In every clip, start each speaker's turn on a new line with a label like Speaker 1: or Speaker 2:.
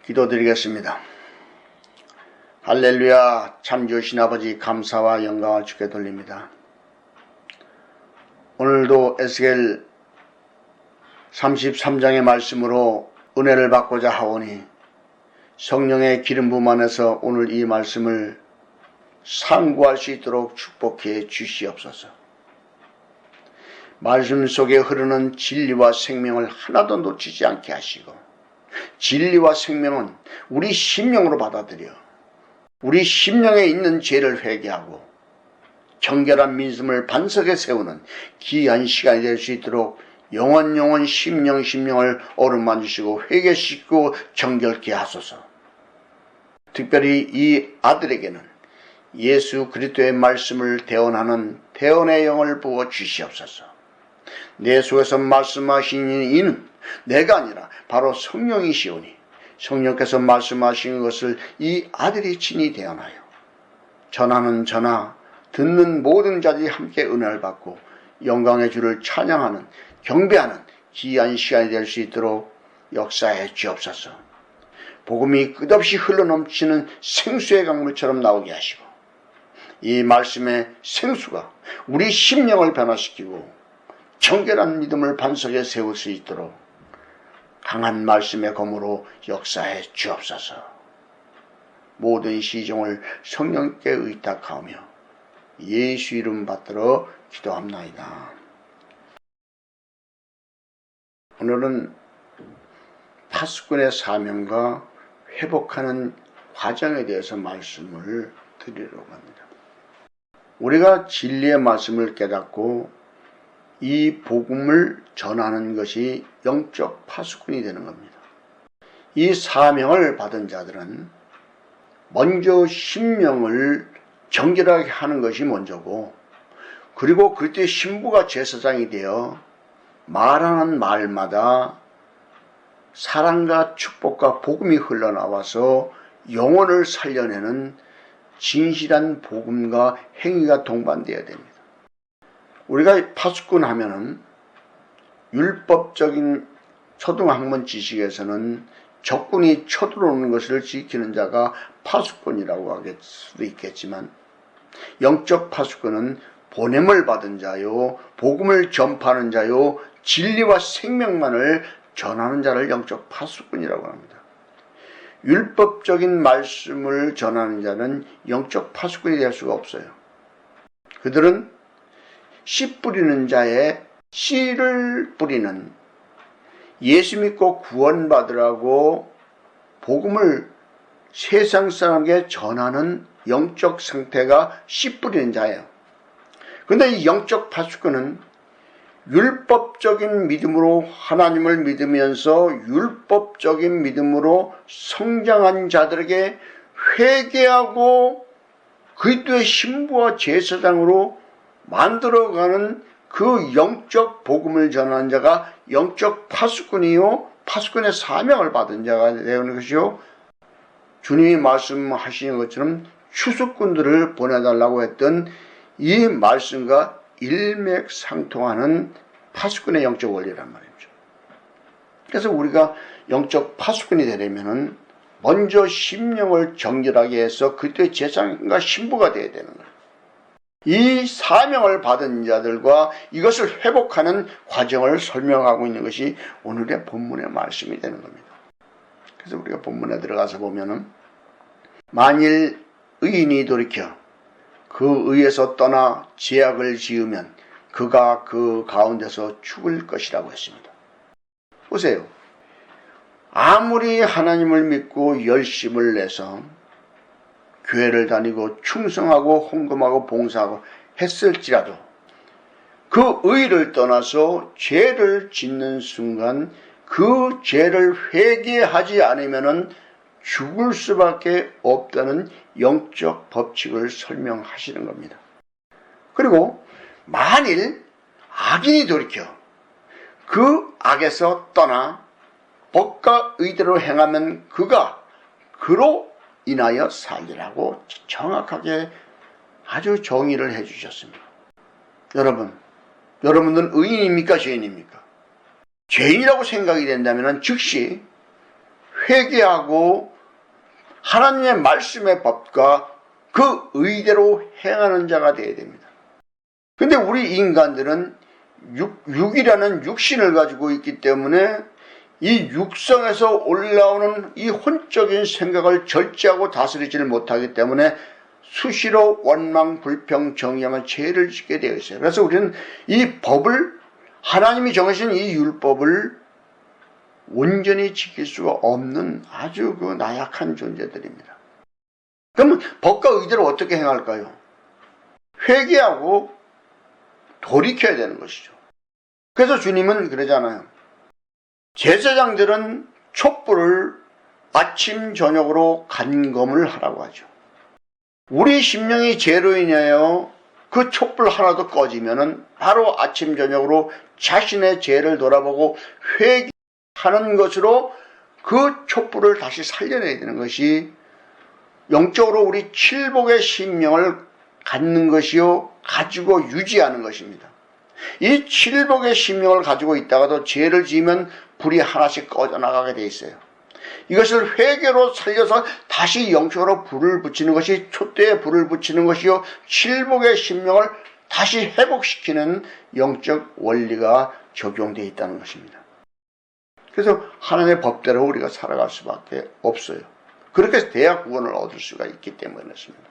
Speaker 1: 기도드리겠습니다. 할렐루야. 참 좋으신 아버지 감사와 영광을 주께 돌립니다. 오늘도 에스겔 33장의 말씀으로 은혜를 받고자 하오니 성령의 기름 부음 안에서 오늘 이 말씀을 상고할 수 있도록 축복해 주시옵소서. 말씀 속에 흐르는 진리와 생명을 하나도 놓치지 않게 하시고, 진리와 생명은 우리 심령으로 받아들여 우리 심령에 있는 죄를 회개하고 정결한 믿음을 반석에 세우는 귀한 시간이 될 수 있도록 영혼 심령을 어루만지시고 회개시키고 정결케 하소서. 특별히 이 아들에게는 예수 그리스도의 말씀을 대언하는 대언의 영을 부어 주시옵소서. 내 속에서 말씀하시는 이는 내가 아니라 바로 성령이시오니 성령께서 말씀하시는 것을 이 아들이 친히 대언하여 전하는 저나 듣는 모든 자들이 함께 은혜를 받고 영광의 주를 찬양하는 경배하는 귀한 시간이 될 수 있도록 역사해 주옵소서. 복음이 끝없이 흘러넘치는 생수의 강물처럼 나오게 하시고 이 말씀의 생수가 우리 심령을 변화시키고 정결한 믿음을 반석에 세울 수 있도록 강한 말씀의 검으로 역사해 주옵소서. 모든 시종을 성령께 의탁하며 예수 이름 받들어 기도합나이다. 오늘은 파수꾼의 사명과 회복하는 과정에 대해서 말씀을 드리려고 합니다. 우리가 진리의 말씀을 깨닫고 이 복음을 전하는 것이 영적 파수꾼이 되는 겁니다. 이 사명을 받은 자들은 먼저 심령을 정결하게 하는 것이 먼저고, 그리고 그때 신부가 제사장이 되어 말하는 말마다 사랑과 축복과 복음이 흘러나와서 영혼을 살려내는 진실한 복음과 행위가 동반되어야 됩니다. 우리가 파수꾼 하면은 율법적인 초등학문 지식에서는 적군이 쳐들어오는 것을 지키는 자가 파수꾼이라고 할 수도 있겠지만, 영적 파수꾼은 보냄을 받은 자요, 복음을 전파하는 자요, 진리와 생명만을 전하는 자를 영적 파수꾼이라고 합니다. 율법적인 말씀을 전하는 자는 영적 파수꾼이 될 수가 없어요. 그들은 씨 뿌리는 자의 씨를 뿌리는, 예수 믿고 구원받으라고 복음을 세상 사람에게 전하는 영적 상태가 씨 뿌리는 자예요. 그런데 이 영적 파수꾼은 율법적인 믿음으로 하나님을 믿으면서 율법적인 믿음으로 성장한 자들에게 회개하고 그리스도의 신부와 제사장으로 만들어가는 그 영적 복음을 전하는 자가 영적 파수꾼이요, 파수꾼의 사명을 받은 자가 되는 것이요, 주님이 말씀하시는 것처럼 추수꾼들을 보내달라고 했던 이 말씀과 일맥상통하는 파수꾼의 영적 원리란 말이죠. 그래서 우리가 영적 파수꾼이 되려면 먼저 심령을 정결하게 해서 그때 제사장과 신부가 되어야 되는 거예요. 이 사명을 받은 자들과 이것을 회복하는 과정을 설명하고 있는 것이 오늘의 본문의 말씀이 되는 겁니다. 그래서 우리가 본문에 들어가서 보면은, 만일 의인이 돌이켜 그 의에서 떠나 죄악을 지으면 그가 그 가운데서 죽을 것이라고 했습니다. 보세요. 아무리 하나님을 믿고 열심을 내서 교회를 다니고 충성하고 헌금하고 봉사하고 했을지라도 그 의를 떠나서 죄를 짓는 순간 그 죄를 회개하지 않으면 죽을 수밖에 없다는 영적 법칙을 설명하시는 겁니다. 그리고 만일 악인이 돌이켜 그 악에서 떠나 법과 의대로 행하면 그가 그로 인하여 살리라고 정확하게 아주 정의를 해주셨습니다. 여러분들은 의인입니까? 죄인입니까? 죄인이라고 생각이 된다면 즉시 회개하고 하나님의 말씀의 법과 그 의대로 행하는 자가 되어야 됩니다. 근데 우리 인간들은 육이라는 육신을 가지고 있기 때문에 이 육성에서 올라오는 이 혼적인 생각을 절제하고 다스리지를 못하기 때문에 수시로 원망, 불평, 정의하면 죄를 짓게 되어 있어요. 그래서 우리는 이 법을, 하나님이 정하신 이 율법을 온전히 지킬 수가 없는 아주 그 나약한 존재들입니다. 그러면 법과 의대로 어떻게 행할까요? 회개하고 돌이켜야 되는 것이죠. 그래서 주님은 그러잖아요. 제사장들은 촛불을 아침 저녁으로 간검을 하라고 하죠. 우리 심령이 죄로 인하여 그 촛불 하나도 꺼지면은 바로 아침 저녁으로 자신의 죄를 돌아보고 회개하는 것으로 그 촛불을 다시 살려내야 되는 것이 영적으로 우리 칠복의 심령을 갖는 것이요, 가지고 유지하는 것입니다. 이 칠복의 심령을 가지고 있다가도 죄를 지으면 불이 하나씩 꺼져나가게 돼 있어요. 이것을 회개로 살려서 다시 영적으로 불을 붙이는 것이, 촛대에 불을 붙이는 것이요, 칠복의 심령을 다시 회복시키는 영적 원리가 적용되어 있다는 것입니다. 그래서 하나님의 법대로 우리가 살아갈 수밖에 없어요. 그렇게 돼야 구원을 얻을 수가 있기 때문이었습니다.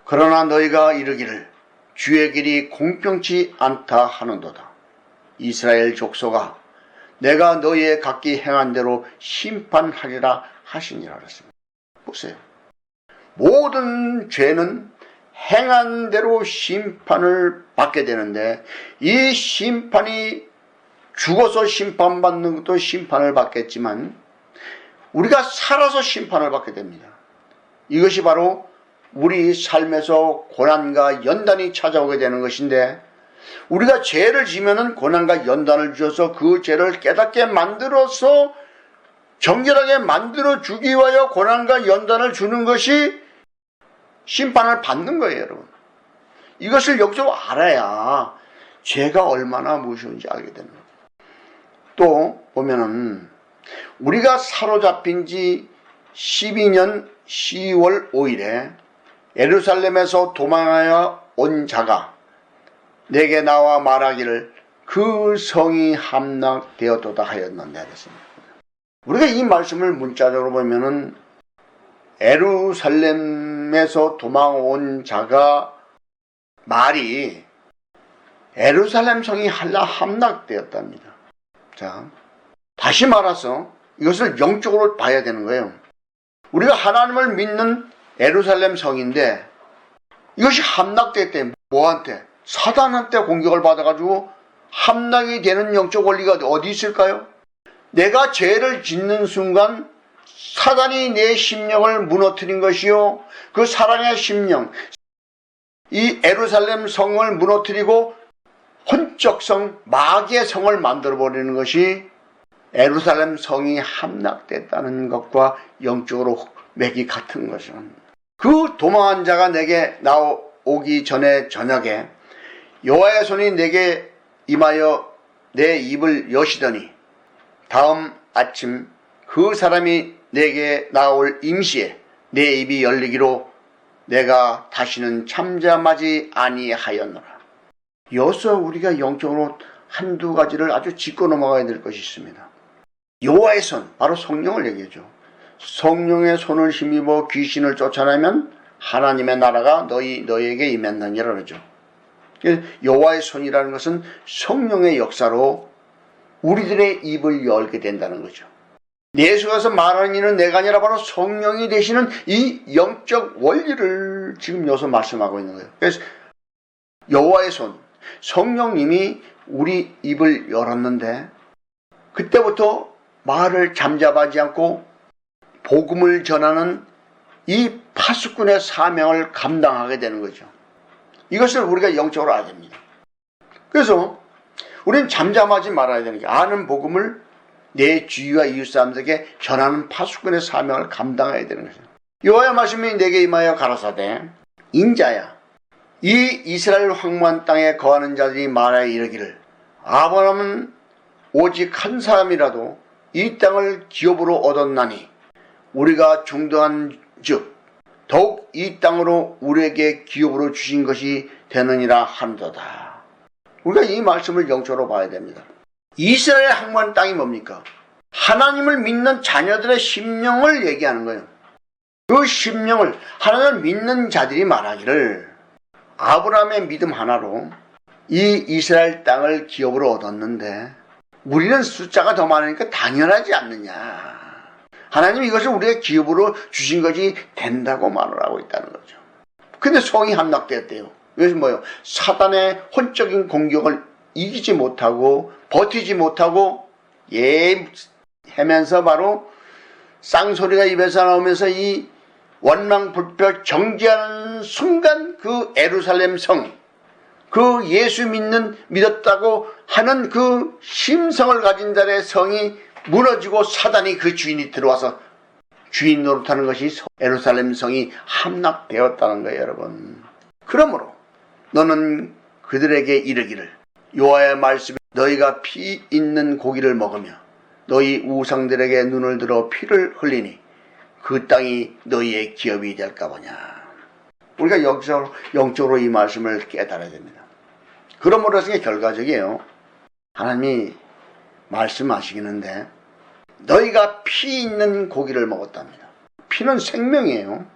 Speaker 1: 그러나 너희가 이르기를 주의 길이 공평치 않다 하는도다. 이스라엘 족속아, 내가 너희의 각기 행한 대로 심판하리라 하시니라 그랬습니다. 보세요. 모든 죄는 행한 대로 심판을 받게 되는데, 이 심판이 죽어서 심판받는 것도 심판을 받겠지만 우리가 살아서 심판을 받게 됩니다. 이것이 바로 우리 삶에서 고난과 연단이 찾아오게 되는 것인데, 우리가 죄를 지면은 고난과 연단을 주셔서 그 죄를 깨닫게 만들어서 정결하게 만들어 주기 위하여 고난과 연단을 주는 것이 심판을 받는 거예요, 여러분. 이것을 영적으로 알아야 죄가 얼마나 무서운지 알게 되는 거예요. 또 보면은 우리가 사로잡힌 지 12년 10월 5일에 예루살렘에서 도망하여 온 자가 내게 나와 말하기를 그 성이 함락되었도다 하였는데 그랬습니다. 우리가 이 말씀을 문자적으로 보면은 예루살렘에서 도망온 자가 말이 예루살렘 성이 함락되었답니다. 자, 다시 말해서 이것을 영적으로 봐야 되는 거예요. 우리가 하나님을 믿는 예루살렘 성인데 이것이 함락됐대. 뭐한테? 사단한테 공격을 받아가지고 함락이 되는 영적 원리가 어디 있을까요? 내가 죄를 짓는 순간 사단이 내 심령을 무너뜨린 것이요, 그 사랑의 심령, 이 예루살렘 성을 무너뜨리고 혼적성, 마귀의 성을 만들어버리는 것이 예루살렘 성이 함락됐다는 것과 영적으로 맥이 같은 것은, 그 도망한 자가 내게 나오기 전에 저녁에 여호와의 손이 내게 임하여 내 입을 여시더니 다음 아침 그 사람이 내게 나올 임시에 내 입이 열리기로 내가 다시는 잠잠하지 아니하였노라. 여기서 우리가 영적으로 한두 가지를 아주 짚고 넘어가야 될 것이 있습니다. 여호와의 손, 바로 성령을 얘기하죠. 성령의 손을 힘입어 귀신을 쫓아내면 하나님의 나라가 너희에게 임했느니라 그러죠. 여호와의 손이라는 것은 성령의 역사로 우리들의 입을 열게 된다는 거죠. 예수가서 말하는 이는 내가 아니라 바로 성령이 되시는 이 영적 원리를 지금 여기서 말씀하고 있는 거예요. 그래서 여호와의 손, 성령님이 우리 입을 열었는데 그때부터 말을 잠잠하지 않고 복음을 전하는 이 파수꾼의 사명을 감당하게 되는 거죠. 이것을 우리가 영적으로 알아야 됩니다. 그래서 우리는 잠잠하지 말아야 되는 게, 아는 복음을 내 주위와 이웃 사람들에게 전하는 파수꾼의 사명을 감당해야 되는 것이죠. 여호와의 말씀이 내게 임하여 가라사대 인자야, 이 이스라엘 황무한 땅에 거하는 자들이 말하여 이르기를 아브라함은 오직 한 사람이라도 이 땅을 기업으로 얻었나니 우리가 중도한 즉 더욱 이 땅으로 우리에게 기업으로 주신 것이 되느니라 하는도다. 우리가 이 말씀을 영적으로 봐야 됩니다. 이스라엘 항구한 땅이 뭡니까? 하나님을 믿는 자녀들의 심령을 얘기하는 거예요. 그 심령을 하나님을 믿는 자들이 말하기를 아브라함의 믿음 하나로 이 이스라엘 땅을 기업으로 얻었는데 우리는 숫자가 더 많으니까 당연하지 않느냐. 하나님이 이것을 우리의 기업으로 주신 것이 된다고 말을 하고 있다는 거죠. 근데 성이 함락되었대요. 이것은 뭐예요? 사단의 혼적인 공격을 이기지 못하고 버티지 못하고 헤면서 바로 쌍소리가 입에서 나오면서 이 원망불평 정죄하는 순간 그 예루살렘 성, 그 예수 믿었다고 하는 그 심성을 가진 자의 성이 무너지고 사단이 그 주인이 들어와서 주인 노릇하는 것이 예루살렘 성이 함락되었다는 거예요, 여러분. 그러므로 너는 그들에게 이르기를 여호와의 말씀이 너희가 피 있는 고기를 먹으며 너희 우상들에게 눈을 들어 피를 흘리니 그 땅이 너희의 기업이 될까 보냐. 우리가 영적으로 이 말씀을 깨달아야 됩니다. 그러므로서 결과적이에요. 하나님이 말씀하시기는데 너희가 피 있는 고기를 먹었답니다. 피는 생명이에요.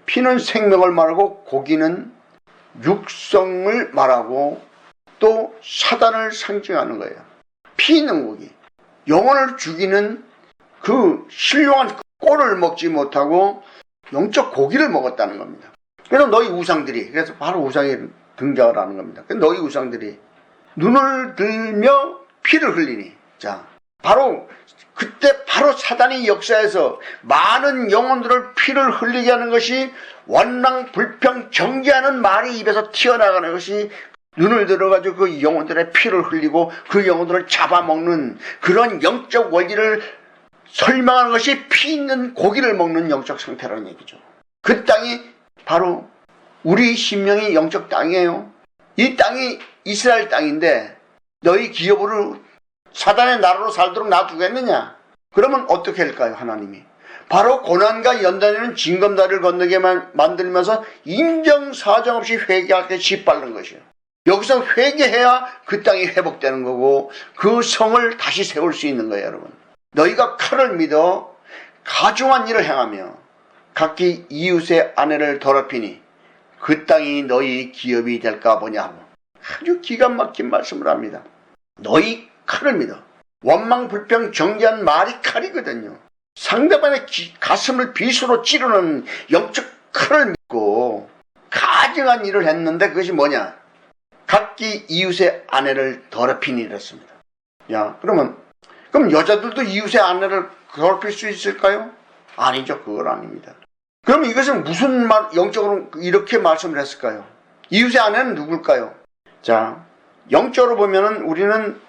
Speaker 1: 피는 생명을 말하고 고기는 육성을 말하고 또 사단을 상징하는 거예요. 피 있는 고기. 영혼을 죽이는 그 신령한 꼴을 먹지 못하고 영적 고기를 먹었다는 겁니다. 그래서 너희 우상들이, 그래서 바로 우상이 등장을 하는 겁니다. 너희 우상들이 눈을 들며 피를 흘리니, 자, 바로 그때 바로 사단이 역사에서 많은 영혼들을 피를 흘리게 하는 것이 원망 불평 정죄하는 말이 입에서 튀어나가는 것이 눈을 들어가지고 그 영혼들의 피를 흘리고 그 영혼들을 잡아먹는 그런 영적 원리를 설명하는 것이 피 있는 고기를 먹는 영적 상태라는 얘기죠. 그 땅이 바로 우리 심령이 영적 땅이에요. 이 땅이 이스라엘 땅인데 너희 기업으로 사단의 나라로 살도록 놔두겠느냐? 그러면 어떻게 할까요? 하나님이 바로 고난과 연단에는 징검다리를 건너게 만들면서 인정사정 없이 회개하게 짓밟는 것이에요. 여기서 회개해야 그 땅이 회복되는 거고 그 성을 다시 세울 수 있는 거예요, 여러분. 너희가 칼을 믿어 가중한 일을 행하며 각기 이웃의 아내를 더럽히니 그 땅이 너희 기업이 될까 보냐 하고 아주 기가 막힌 말씀을 합니다. 너희 칼을 믿어. 원망 불평 정죄한 말이 칼이거든요. 상대방의 가슴을 빗으로 찌르는 영적 칼을 믿고 가증한 일을 했는데 그것이 뭐냐? 각기 이웃의 아내를 더럽히니 이랬습니다. 야, 그럼 여자들도 이웃의 아내를 더럽힐 수 있을까요? 아니죠. 그건 아닙니다. 그럼 이것은 무슨 영적으로 이렇게 말씀을 했을까요? 이웃의 아내는 누굴까요? 자, 영적으로 보면은 우리는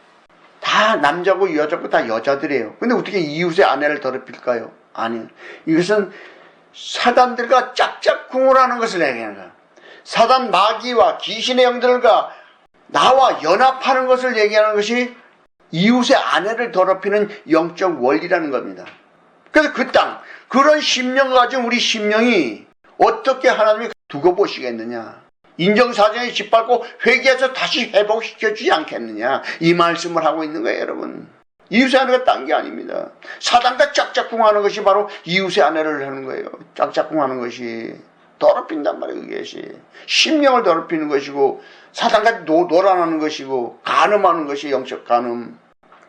Speaker 1: 다 남자고 여자고 다 여자들이에요. 근데 어떻게 이웃의 아내를 더럽힐까요? 아니요. 이것은 사단들과 짝짝꿍을 하는 것을 얘기하는 거예요. 사단 마귀와 귀신의 영들과 나와 연합하는 것을 얘기하는 것이 이웃의 아내를 더럽히는 영적 원리라는 겁니다. 그래서 그 땅, 그런 심령을 가진 우리 심령이 어떻게 하나님이 두고 보시겠느냐? 인정사정에 짓밟고 회개해서 다시 회복시켜주지 않겠느냐? 이 말씀을 하고 있는 거예요, 여러분. 이웃의 아내가 딴 게 아닙니다. 사단과 짝짝꿍하는 것이 바로 이웃의 아내를 하는 거예요. 짝짝꿍하는 것이 더럽힌단 말이에요. 그것이 심령을 더럽히는 것이고 사단과 놀아나는 것이고 간음하는 것이 영적 간음.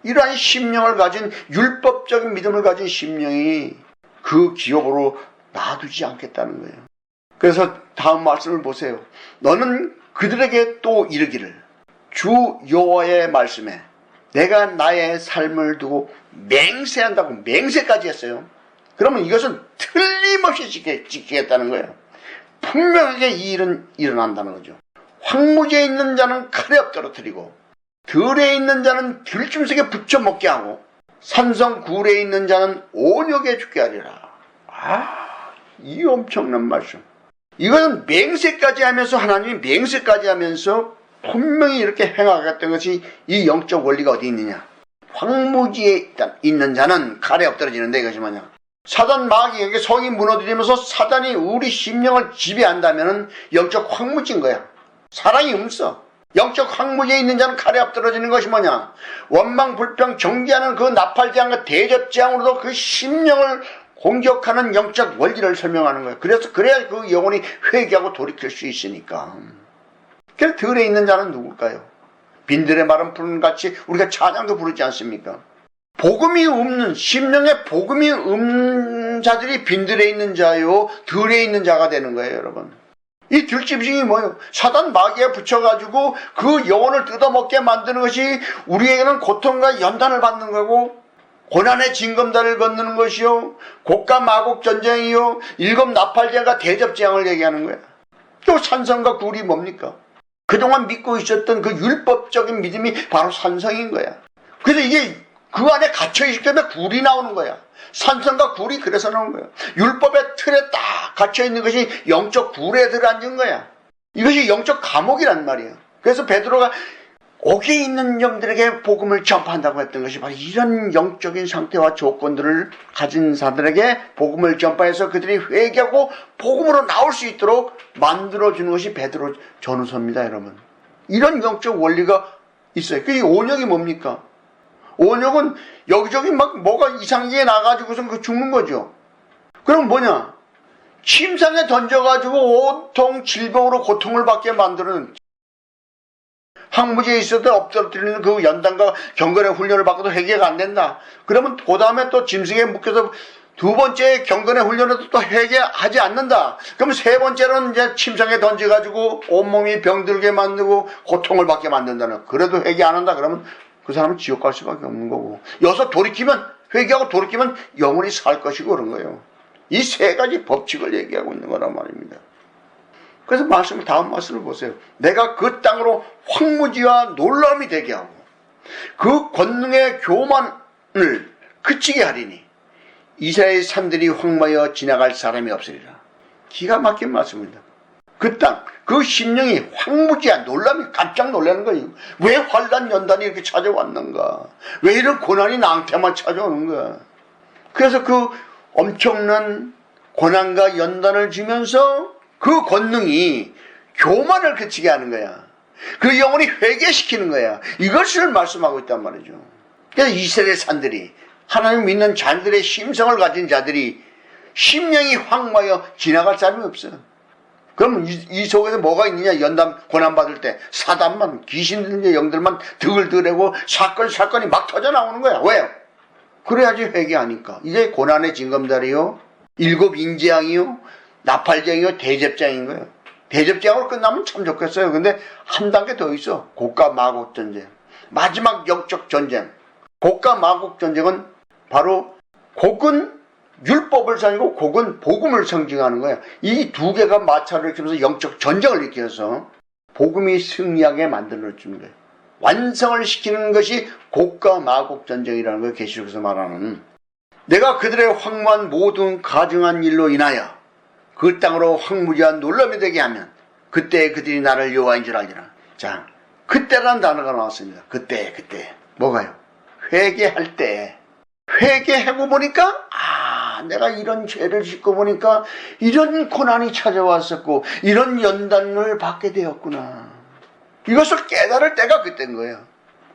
Speaker 1: 이러한 심령을 가진 율법적인 믿음을 가진 심령이 그 기업으로 놔두지 않겠다는 거예요. 그래서 다음 말씀을 보세요. 너는 그들에게 또 이르기를 주 여호와의 말씀에 내가 나의 삶을 두고 맹세한다고 맹세까지 했어요. 그러면 이것은 틀림없이 지키겠다는 거예요. 분명하게 이 일은 일어난다는 거죠. 황무지에 있는 자는 칼에 엎드러뜨리고 들에 있는 자는 들짐승에 붙여 먹게 하고 산성 굴에 있는 자는 온역에 죽게 하리라. 이 엄청난 말씀. 이것은 맹세까지 하면서 하나님이 맹세까지 하면서 분명히 이렇게 행하겠다는 것이 이 영적 원리가 어디 있느냐. 황무지에 있는 자는 칼에 엎드러지는데, 이것이 뭐냐? 사단 마귀에게 성이 무너뜨리면서 사단이 우리 심령을 지배한다면 영적 황무지인 거야. 사랑이 없어. 영적 황무지에 있는 자는 칼에 엎드러지는 것이 뭐냐? 원망, 불평, 정죄하는 그 나팔재앙과 대접재앙으로도 그 심령을 공격하는 영적 원리를 설명하는 거예요. 그래야 그 영혼이 회개하고 돌이킬 수 있으니까. 그래서 들에 있는 자는 누굴까요? 빈들의 마른 푸른같이 우리가 찬양도 부르지 않습니까? 복음이 없는, 심령에 복음이 없는 자들이 빈들에 있는 자요, 들에 있는 자가 되는 거예요, 여러분. 이 들짐승이 뭐예요? 사단 마귀에 붙여가지고 그 영혼을 뜯어먹게 만드는 것이 우리에게는 고통과 연단을 받는 거고, 고난의 징검다리를 건너는 것이요, 곡과 마곡 전쟁이요, 7 나팔재앙과 대접재앙을 얘기하는 거야. 또 산성과 굴이 뭡니까? 그동안 믿고 있었던 그 율법적인 믿음이 바로 산성인 거야. 그래서 이게 그 안에 갇혀있기 때문에 굴이 나오는 거야. 산성과 굴이 그래서 나오는 거야. 율법의 틀에 딱 갇혀있는 것이 영적 굴에 들어앉은 거야. 이것이 영적 감옥이란 말이야. 그래서 베드로가 옥에 있는 영들에게 복음을 전파한다고 했던 것이 바로 이런 영적인 상태와 조건들을 가진 자들에게 복음을 전파해서 그들이 회개하고 복음으로 나올 수 있도록 만들어주는 것이 베드로 전후서입니다, 여러분. 이런 영적 원리가 있어요. 그 온역이 뭡니까? 온역은 여기저기 막 뭐가 이상하게 나가지고선 그 죽는 거죠. 그럼 뭐냐? 침상에 던져가지고 온통 질병으로 고통을 받게 만드는, 황무지에 있어도 엎드리는 그 연단과 경건의 훈련을 받고도 회개가 안 된다. 그러면 그 다음에 또 짐승에 묶여서 2번째 경건의 훈련에도 또 회개하지 않는다. 그럼 3번째로는 이제 침상에 던져가지고 온몸이 병들게 만들고 고통을 받게 만든다는. 그래도 회개 안 한다. 그러면 그 사람은 지옥 갈 수밖에 없는 거고. 여기서 돌이키면, 회개하고 돌이키면 영원히 살 것이고 그런 거예요. 이 3가지 법칙을 얘기하고 있는 거란 말입니다. 그래서 다음 말씀을 보세요. 내가 그 땅으로 황무지와 놀라움이 되게 하고 그 권능의 교만을 그치게 하리니 이스라엘 산들이 황무하여 지나갈 사람이 없으리라. 기가 막힌 말씀입니다. 그 땅, 그 심령이 황무지야, 놀라움이 깜짝 놀라는 거예요. 왜 환난 연단이 이렇게 찾아왔는가? 왜 이런 고난이 나한테만 찾아오는 거야? 그래서 그 엄청난 고난과 연단을 주면서 그 권능이 교만을 그치게 하는 거야. 그 영혼이 회개시키는 거야. 이것을 말씀하고 있단 말이죠. 그래서 이스라엘 산들이, 하나님 믿는 자들의 심성을 가진 자들이 심령이 황무하여 지나갈 사람이 없어. 그럼 이 속에서 뭐가 있느냐? 연단 고난받을 때 사단만, 귀신들의 영들만 드글드글하고 사건이 막 터져 나오는 거야. 왜요? 그래야지 회개하니까. 이제 고난의 징검다리요, 7 인재앙이요, 나팔쟁이요, 대접장인 거예요. 대접장으로 끝나면 참 좋겠어요. 근데 한 단계 더 있어. 곡과 마곡 전쟁. 마지막 영적 전쟁. 곡과 마곡 전쟁은 바로 곡은 율법을 상이고 곡은 복음을 상징하는 거예요. 이 2개가 마찰을 일으키면서 영적 전쟁을 일으켜서 복음이 승리하게 만들어주는 거예요. 완성을 시키는 것이 곡과 마곡 전쟁이라는 걸 계시록에서 말하는. 내가 그들의 황무한 모든 가증한 일로 인하여 그 땅으로 황무지와 놀라움이 되게 하면 그때 그들이 나를 여호와인 줄 알리라. 자, 그때라는 단어가 나왔습니다. 그때. 뭐가요? 회개할 때. 회개하고 보니까 내가 이런 죄를 짓고 보니까 이런 고난이 찾아왔었고 이런 연단을 받게 되었구나. 이것을 깨달을 때가 그때인 거예요.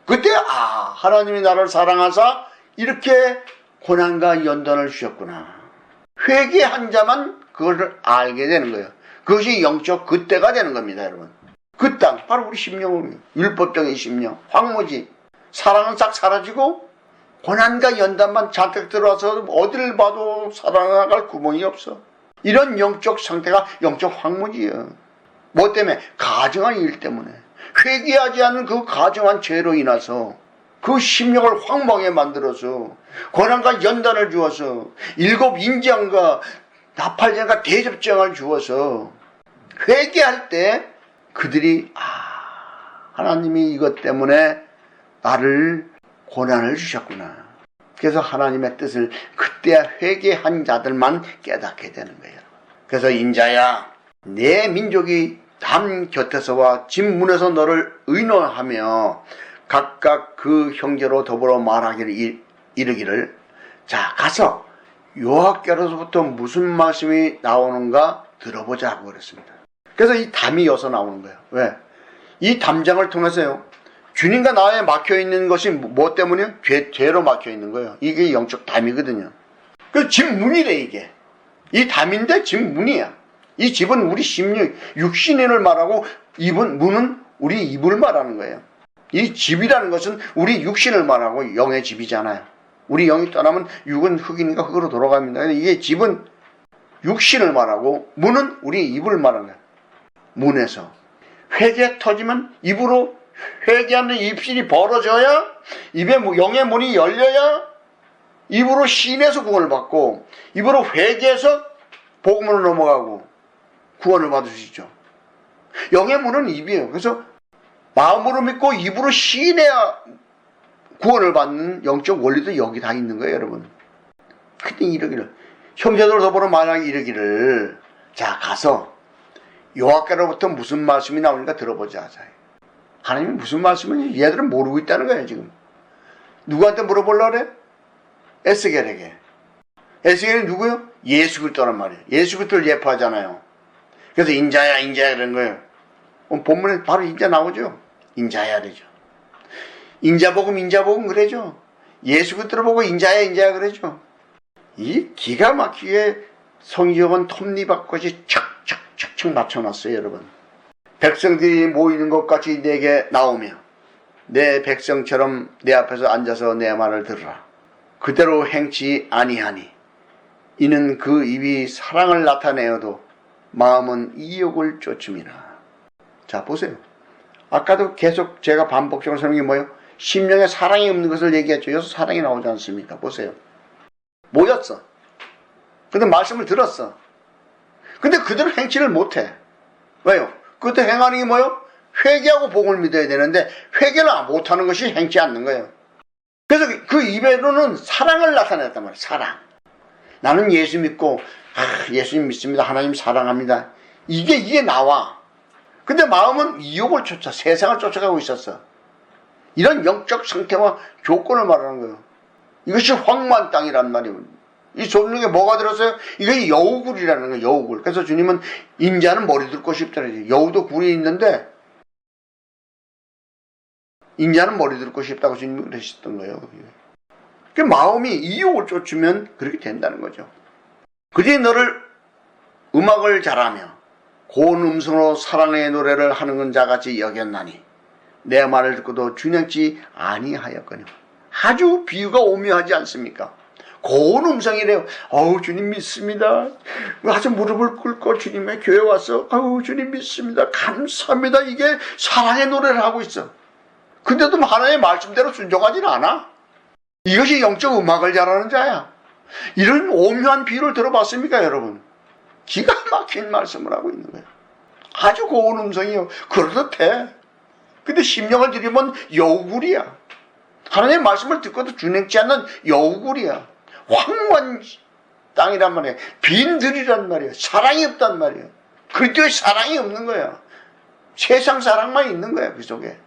Speaker 1: 그때 하나님이 나를 사랑하사 이렇게 고난과 연단을 주셨구나. 회개한 자만 그것을 알게 되는 거예요. 그것이 영적 그때가 되는 겁니다, 여러분. 그 땅, 바로 우리 심령은 율법적인 심령, 황무지. 사랑은 싹 사라지고 고난과 연단만 잔뜩 들어와서 어디를 봐도 살아나갈 구멍이 없어. 이런 영적 상태가 영적 황무지예요. 뭐 때문에? 가증한 일 때문에. 회개하지 않는 그 가증한 죄로 인해서 그 심령을 황망하게 만들어서 고난과 연단을 주어서 7 인장과 나팔장과 대접장을 주어서 회개할 때 그들이 하나님이 이것 때문에 나를 고난을 주셨구나. 그래서 하나님의 뜻을 그때야 회개한 자들만 깨닫게 되는 거예요. 그래서 인자야, 내 민족이 담 곁에서와 집 문에서 너를 의논하며 각각 그 형제로 더불어 말하기를 이르기를 자 가서 여호와께로부터 무슨 말씀이 나오는가 들어보자 하고 그랬습니다. 그래서 이 담이 여기서 나오는 거예요. 왜? 이 담장을 통해서요. 주님과 나에 막혀있는 것이 뭐 때문이에요? 죄로 막혀있는 거예요. 이게 영적 담이거든요. 그 집 문이래 이게. 이 담인데 집 문이야. 이 집은 우리 심령, 육신을 말하고 문은 우리 입을 말하는 거예요. 이 집이라는 것은 우리 육신을 말하고 영의 집이잖아요. 우리 영이 떠나면 육은 흙이니까 흙으로 돌아갑니다. 이게 집은 육신을 말하고 문은 우리 입을 말하는 거예요. 문에서 회개 터지면 입으로 회개하는 입술이 벌어져야 입에 영의 문이 열려야 입으로 신에서 구원을 받고 입으로 회개해서 복음으로 넘어가고 구원을 받을 수 있죠. 영의 문은 입이에요. 그래서 마음으로 믿고 입으로 시인해야 구원을 받는 영적 원리도 여기 다 있는 거예요, 여러분. 그때 이르기를 형제들 더불어 말하기 이르기를 자 가서 여호와께로부터 무슨 말씀이 나오니까 들어보자. 하나님이 무슨 말씀인지 얘들은 모르고 있다는 거예요, 지금. 누구한테 물어보려고 그래? 에스겔에게. 에스겔이 누구요? 예수 그리스도란 말이에요. 예수 그리스도를 예표하잖아요. 그래서 인자야 이런 거예요. 본문에 바로 인자 나오죠. 인자야 되죠. 인자복음 그래죠. 예수 그리스도를 보고 인자야 그래죠. 이 기가 막히게 성경은 톱니바퀴 척척척척 맞춰놨어요, 여러분. 백성들이 모이는 것 같이 내게 나오며 내 백성처럼 내 앞에서 앉아서 내 말을 들으라. 그대로 행치 아니하니 이는 그 입이 사랑을 나타내어도 마음은 이욕을 쫓음이라. 자 보세요. 아까도 계속 제가 반복적으로 설명한 게 뭐예요? 심령에 사랑이 없는 것을 얘기했죠. 여기서 사랑이 나오지 않습니까? 보세요. 모였어. 근데 말씀을 들었어. 근데 그대로 행치를 못해. 왜요? 그때 행하는 게 뭐예요? 회개하고 복음을 믿어야 되는데 회개를 못하는 것이 행치 않는 거예요. 그래서 그 입에로는 사랑을 나타냈단 말이에요. 사랑. 나는 예수 믿고 예수님 믿습니다. 하나님 사랑합니다. 이게 나와. 근데 마음은 이욕을 쫓아 세상을 쫓아가고 있었어. 이런 영적 상태와 조건을 말하는 거예요. 이것이 황무한 땅이란 말이에요. 이 속력에 뭐가 들었어요? 이게 여우굴이라는 거예요. 여우굴. 그래서 주님은 인자는 머리 둘 곳이 없다 그러죠. 여우도 굴이 있는데 인자는 머리 둘 곳이 없다고 주님이 그러셨던 거예요. 그 마음이 이욕을 쫓으면 그렇게 된다는 거죠. 그들이 너를 음악을 잘하며 고운 음성으로 사랑의 노래를 하는 자같이 여겼나니 내 말을 듣고도 준행치 아니하였거니와. 아주 비유가 오묘하지 않습니까? 고운 음성이래요. 주님 믿습니다. 아주 무릎을 꿇고 주님의 교회 와서 주님 믿습니다. 감사합니다. 이게 사랑의 노래를 하고 있어. 근데도 하나님의 말씀대로 순종하지는 않아. 이것이 영적 음악을 잘하는 자야. 이런 오묘한 비유를 들어봤습니까, 여러분? 기가 막힌 말씀을 하고 있는 거예요. 아주 고운 음성이요. 그렇듯해. 근데 심령을 들이면 여우굴이야. 하나님의 말씀을 듣고도 준행치 않는 여우굴이야. 황무한 땅이란 말이에요. 빈들이란 말이에요. 사랑이 없단 말이에요. 그리스도의 사랑이 없는 거야. 세상 사랑만 있는 거야, 그 속에.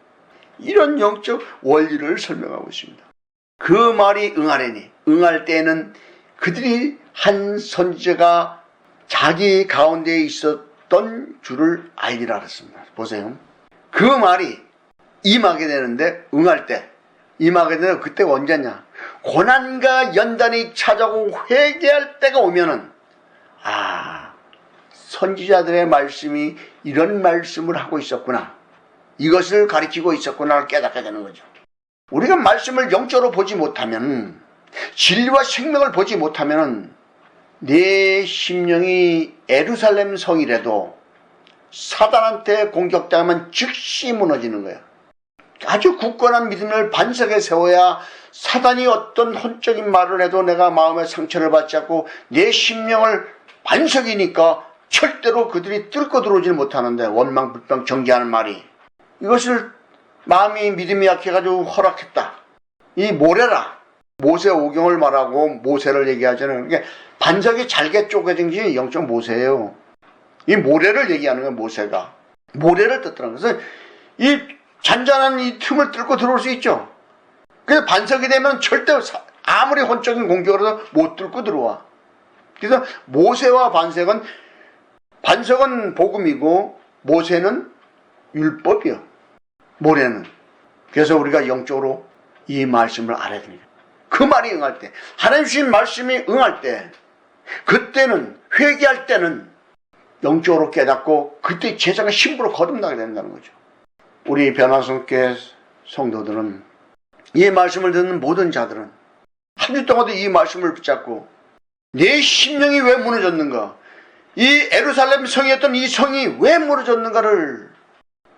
Speaker 1: 이런 영적 원리를 설명하고 있습니다. 그 말이 응하래니 응할 때에는 그들이 한 선지자가 자기 가운데 있었던 줄을 알리라 그랬습니다. 보세요. 그 말이 임하게 되는데 응할 때 임하게 되는 그때가 언제냐? 고난과 연단이 찾아오고 회개할 때가 오면은 선지자들의 말씀이 이런 말씀을 하고 있었구나. 이것을 가리키고 있었구나를 깨닫게 되는 거죠. 우리가 말씀을 영적으로 보지 못하면 진리와 생명을 보지 못하면 내 심령이 예루살렘 성이라도 사단한테 공격당하면 즉시 무너지는 거야. 아주 굳건한 믿음을 반석에 세워야 사단이 어떤 혼적인 말을 해도 내가 마음의 상처를 받지 않고 내 심령을 반석이니까 절대로 그들이 뚫고 들어오질 못하는데 원망불평 정죄하는 말이 이것을 마음이 믿음이 약해가지고 허락했다. 이 모래라. 모세 오경을 말하고 모세를 얘기하잖아요. 그러니까 반석이 잘게 쪼개진 게 영적 모세예요. 이 모래를 얘기하는 거예요. 모세가. 모래를 뜻하는 것은 이 잔잔한 이 틈을 뚫고 들어올 수 있죠. 그래서 반석이 되면 절대 아무리 혼적인 공격으로도 못 뚫고 들어와. 그래서 모세와 반석은 복음이고 모세는 율법이요. 모래는. 그래서 우리가 영적으로 이 말씀을 알아야 됩니다. 그 말이 응할 때, 하나님 주신 말씀이 응할 때, 그때는 회개할 때는 영적으로 깨닫고 그때 제자가 힘으로 거듭나게 된다는 거죠. 우리 변화성교회 성도들은, 이 말씀을 듣는 모든 자들은 한 주 동안도 이 말씀을 붙잡고 내 심령이 왜 무너졌는가, 이 예루살렘 성이었던 이 성이 왜 무너졌는가를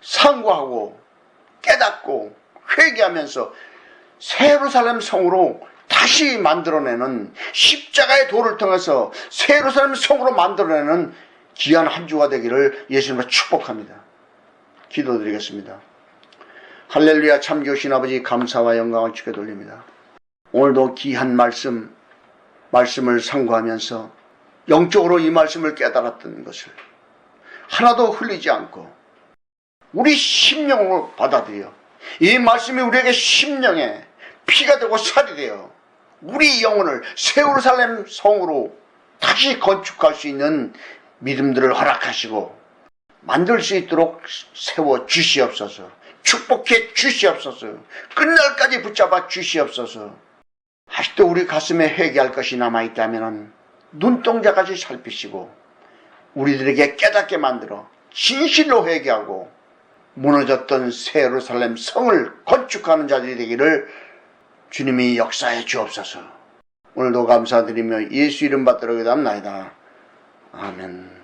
Speaker 1: 상고하고 깨닫고 회개하면서 새 예루살렘 성으로 다시 만들어내는, 십자가의 도를 통해서 새 예루살렘 성으로 만들어내는 귀한 한 주가 되기를 예수님으로 축복합니다. 기도드리겠습니다. 할렐루야. 참 좋으신 아버지, 감사와 영광을 주께 돌립니다. 오늘도 귀한 말씀을 상고하면서 영적으로 이 말씀을 깨달았던 것을 하나도 흘리지 않고 우리 심령으로 받아들여 이 말씀이 우리에게 심령에 피가 되고 살이 되어 우리 영혼을 새 예루살렘 성으로 다시 건축할 수 있는 믿음들을 허락하시고 만들 수 있도록 세워 주시옵소서. 축복해 주시옵소서. 끝날까지 붙잡아 주시옵소서. 아직도 우리 가슴에 회개할 것이 남아있다면 눈동자까지 살피시고 우리들에게 깨닫게 만들어 진실로 회개하고 무너졌던 새 예루살렘 성을 건축하는 자들이 되기를 주님이 역사해 주옵소서. 오늘도 감사드리며 예수 이름 받들어 기도합나이다. 아멘.